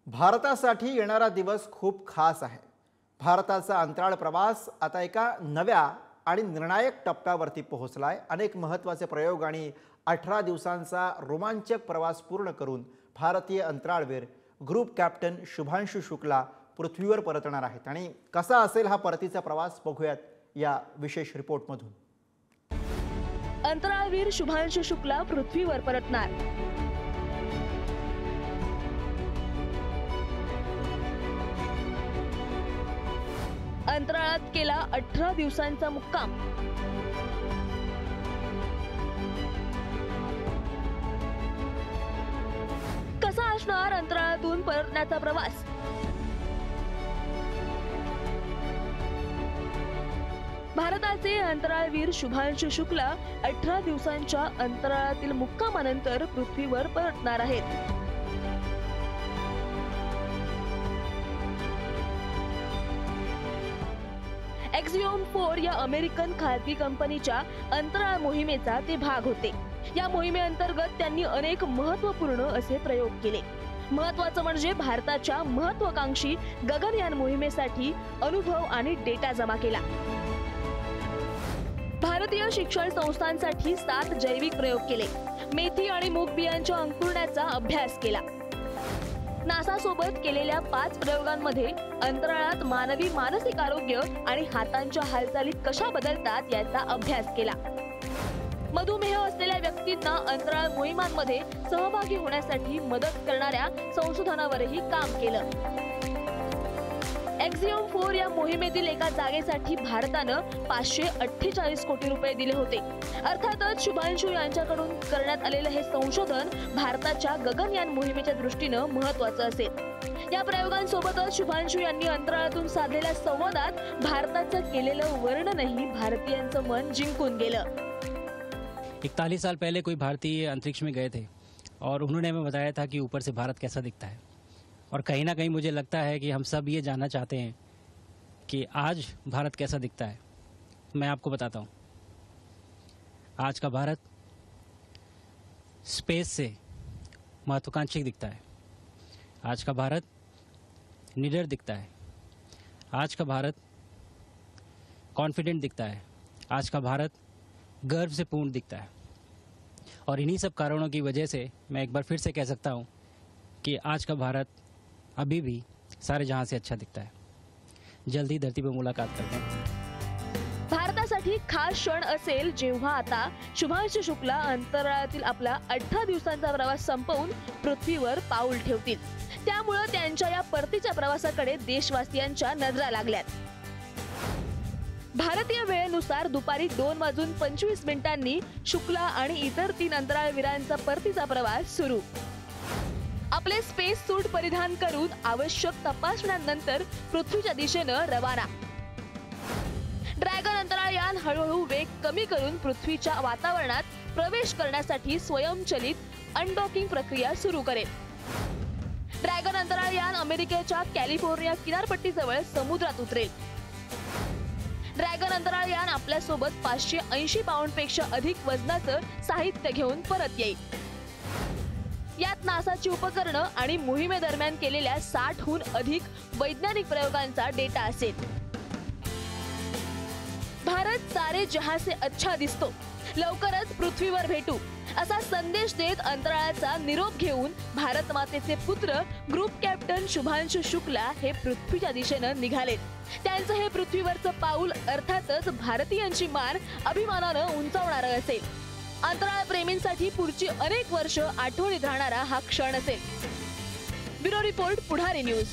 भारतासाठी येणारा दिवस खूप खास आहे। भारताचा अंतराळ प्रवास आता एका नव्या आणि निर्णायक टप्प्यावरती पोहोचलाय। अनेक महत्त्वाचे प्रयोग आणि 18 दिवसांचा रोमांचक प्रवास पूर्ण करून भारतीय अंतराळवीर ग्रुप कॅप्टन शुभांशु शुक्ला पृथ्वीवर परतणार आहेत। आणि कसा असेल हा परतीचा प्रवास बघूयात या विशेष रिपोर्टमधून। अंतराळवीर शुभांशु शुक्ला पृथ्वीवर परतणार। अंतराळात केला 18 दिवसांचा मुक्काम। कसा असणार अंतराळातून परतण्याचा प्रवास? भारताचे अंतराळवीर शुभांशु शुक्ला 18 दिवसांच्या अंतराळातील मुक्कामानंतर पृथ्वीवर परतणार आहेत। एक्झिओम 4 या अमेरिकन खासगी कंपनीच्या अंतराळ मोहिमेचा ते भाग होते। या मोहिमेअंतर्गत त्यांनी अनेक महत्त्वपूर्ण असे प्रयोग केले। महत्त्वाचं म्हणजे भारताच्या महत्त्वाकांक्षी गगनयान मोहिमेसाठी अनुभव आणि डेटा जमा केला। भारतीय शिक्षण संस्थांसाठी 7 जैविक प्रयोग केले। मेथी आणि मूग बियांच्या अंकुरण्याचा अभ्यास केला। नासा सोबत केलेल्या 5 प्रयोगांमध्ये अंतराळात मानवी मानसिक आरोग्य आणि हातांच्या हालचाली कशा बदलतात याचा अभ्यास केला। मधुमेह असलेल्या व्यक्तींना अंतराळ मोहिमांमध्ये सहभागी होण्यासाठी मदत करणाऱ्या संशोधनावरही काम केलं। एक्झिओम 4 या मोहिमेतील एका जागेसाठी भारतानं 548 कोटी रुपये दिले होते। अर्थातच शुभांशु यांच्याकडून करण्यात आलेलं हे संशोधन भारताच्या गगनयान मोहिमेच्या दृष्टीनं महत्त्वाचं असेल। या प्रयोगांसोबतच शुभांशु यांनी अंतराळातून साधलेल्या संवादात भारताचं केलेलं वर्णनही भारतीयांचं मन जिंकून गेलं। 41 साल पहले कोई भारतीय अंतरिक्ष में गए थे और उन्होंने हमें बताया था कि ऊपर से भारत कैसा दिखता है। और कहीं ना कहीं मुझे लगता है कि हम सब ये जानना चाहते हैं कि आज भारत कैसा दिखता है। मैं आपको बताता हूँ, आज का भारत स्पेस से महत्वाकांक्षी दिखता है। आज का भारत निडर दिखता है। आज का भारत कॉन्फिडेंट दिखता है। आज का भारत गर्व से पूर्ण दिखता है। और इन्हीं सब कारणों की वजह से मैं एक बार फिर से कह सकता हूँ कि आज का भारत अभी भी सारे जहां से अच्छा दिखता है। जल्दी धरती पर मुलाकात करते हैं। भारतासाठी खास क्षण असेल जेव्हा आता शुभांशु शुक्ला अंतराळातील आपला 18 दिवसांचा प्रवास संपवून पृथ्वीवर पाऊल ठेवतील। त्यामुळे त्यांच्या या परतीच्या प्रवासाकडे देशवासियांच्या नजरा लागल्यात। भारतीय वेळेनुसार दुपारी 2:25 शुक्ला आणि इतर 3 अंतराळवीरांचा परतीचा प्रवास सुरू। आपले स्पेस सूट परिधान करून आवश्यक तपासण्यांनंतर पृथ्वीच्या दिशेनं रवाना। ड्रॅगन अंतराळयान हळूहळू वेग कमी करून पृथ्वीच्या वातावरणात प्रवेश करण्यासाठी स्वयंचलित अनडॉकिंग प्रक्रिया सुरू करेल। ड्रॅगन अंतराळयान अमेरिकेच्या कॅलिफोर्निया किनारपट्टीजवळ समुद्रात उतरेल। ड्रॅगन अंतराळयान आपल्यासोबत 580 पाऊंडपेक्षा अधिक वजनाचं साहित्य घेऊन परत येईल। यात नासाची उपकरणं आणि मोहिमेदरम्यान केलेल्या 60हून अधिक वैज्ञानिक प्रयोगांचा डेटा असेल। भारत सारे जहां से अच्छा दिसतो, लवकरच पृथ्वीवर भेटू असा संदेश देत अंतराळाचा निरोप घेऊन भारत मातेचे पुत्र ग्रुप कॅप्टन शुभांशु शुक्ला हे पृथ्वीच्या दिशेनं निघालेत। त्यांचं हे पृथ्वीवरचं पाऊल अर्थातच भारतीयांची मान अभिमानानं उंचावणारं असेल। अंतराळ प्रेमींसाठी पुढची अनेक वर्ष आठवणीत राहणारा हा क्षण असेल। ब्युरो रिपोर्ट, पुढारी न्यूज।